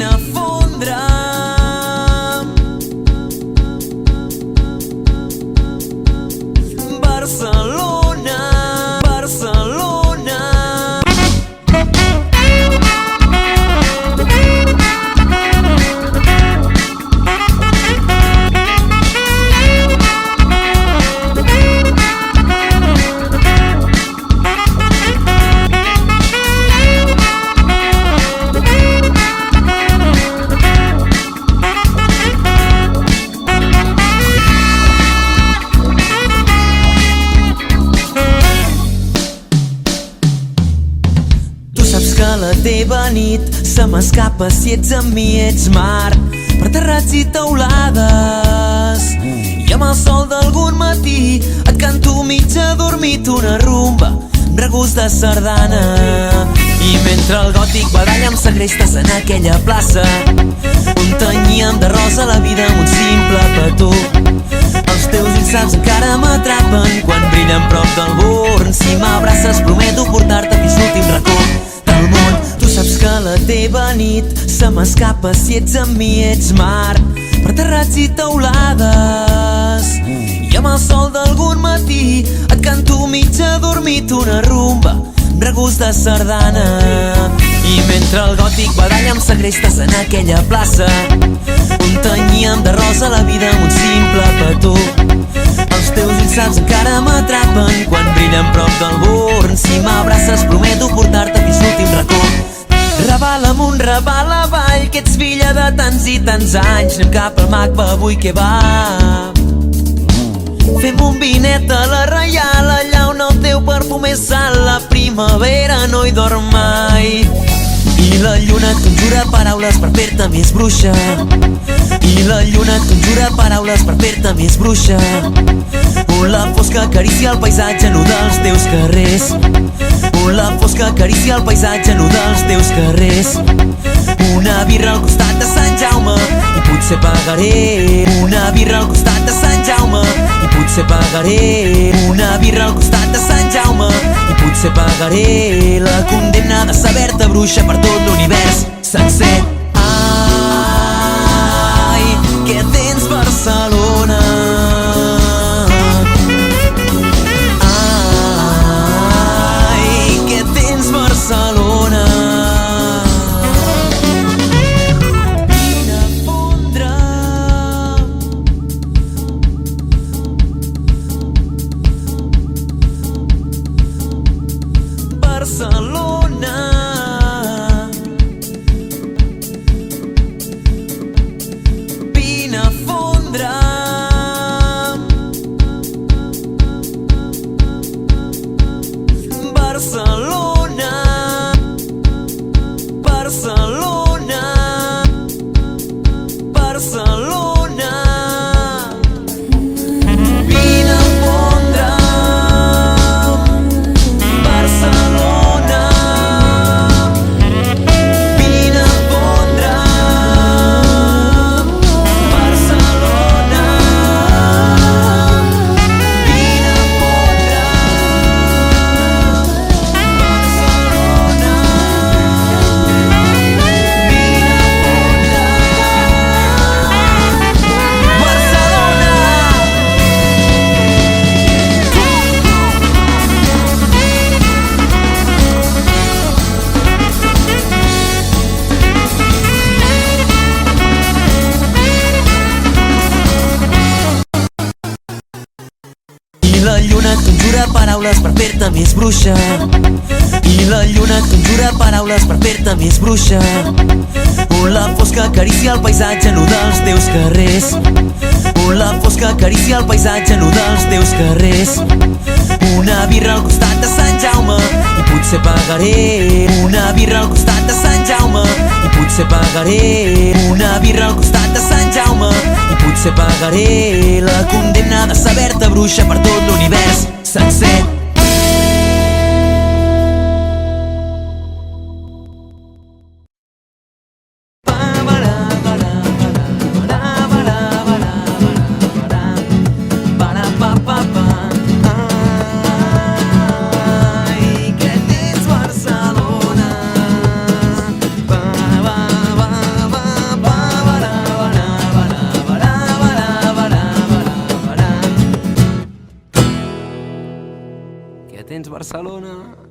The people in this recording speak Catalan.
Vine a fondre Barcelona, Barcelona. La teva nit se m'escapa si ets amb mi, ets mar per terrats i teulades, i amb el sol d'algun matí et canto mig adormit una rumba amb regust de sardana. I mentre el gòtic badalla amb segrestes en aquella plaça on tenyíem de rosa la vida amb un simple petó, els teus ulls saps encara m'atrapen quan brillen prop del Born. Si m'abraces prometo portar-te fins l'últim racó del món. Tu saps que la teva nit se m'escapa si ets amb mi, ets mar per terrats i teulades, i amb el sol d'algun matí et canto mig adormit una rumba amb regust de sardana. I mentre el gòtic badalla amb segrestes en aquella plaça on tenyíem de rosa la vida amb un simple petó, els teus ulls saps encara m'atrapen quan brillen prop del Born. Si m'abraces prometo portar-te fins l'últim racó. Raval amunt, raval avall, que ets filla de tants i tants anys. Anem cap al MACBA avui, que va. Fem un vinet a la Reial, allà on el teu perfum és sal. La primavera no hi dorm mai, i la lluna et conjura paraules per fer-te més bruixa. I la lluna et conjura paraules per fer-te més bruixa. On la fosca acaricia el paisatge nu dels teus carrers, on la fosca acaricia el paisatge nu dels teus carrers. Una birra al costat de Sant Jaume i potser pagaré. Una birra al costat de Sant Jaume i potser pagaré. Una birra al costat de Sant Jaume i potser pagaré la condemna de saber-te bruixa per tot l'univers sencer. Ai, que tens Barcelona. Barcelona. Vine a fondre Barcelona. Vine a fondre Barcelona. Barcelona, Barcelona. Vine a fondre Barcelona. Vine a fondre Barcelona. Vine a fondre la lluna et conjura paraules per fer-te més bruixa. I la lluna et conjura paraules per fer-te més bruixa. On la fosca acaricia el paisatge nu dels teus carrers, on la fosca acaricia el paisatge nu dels teus carrers. Una birra al costat de Sant Jaume i potser pagaré. Una birra al costat de Sant Jaume i potser pagaré. Una birra al costat de Sant Jaume i potser pagaré la condemna de saber-te bruixa per tot l'univers sencer. tens Barcelona.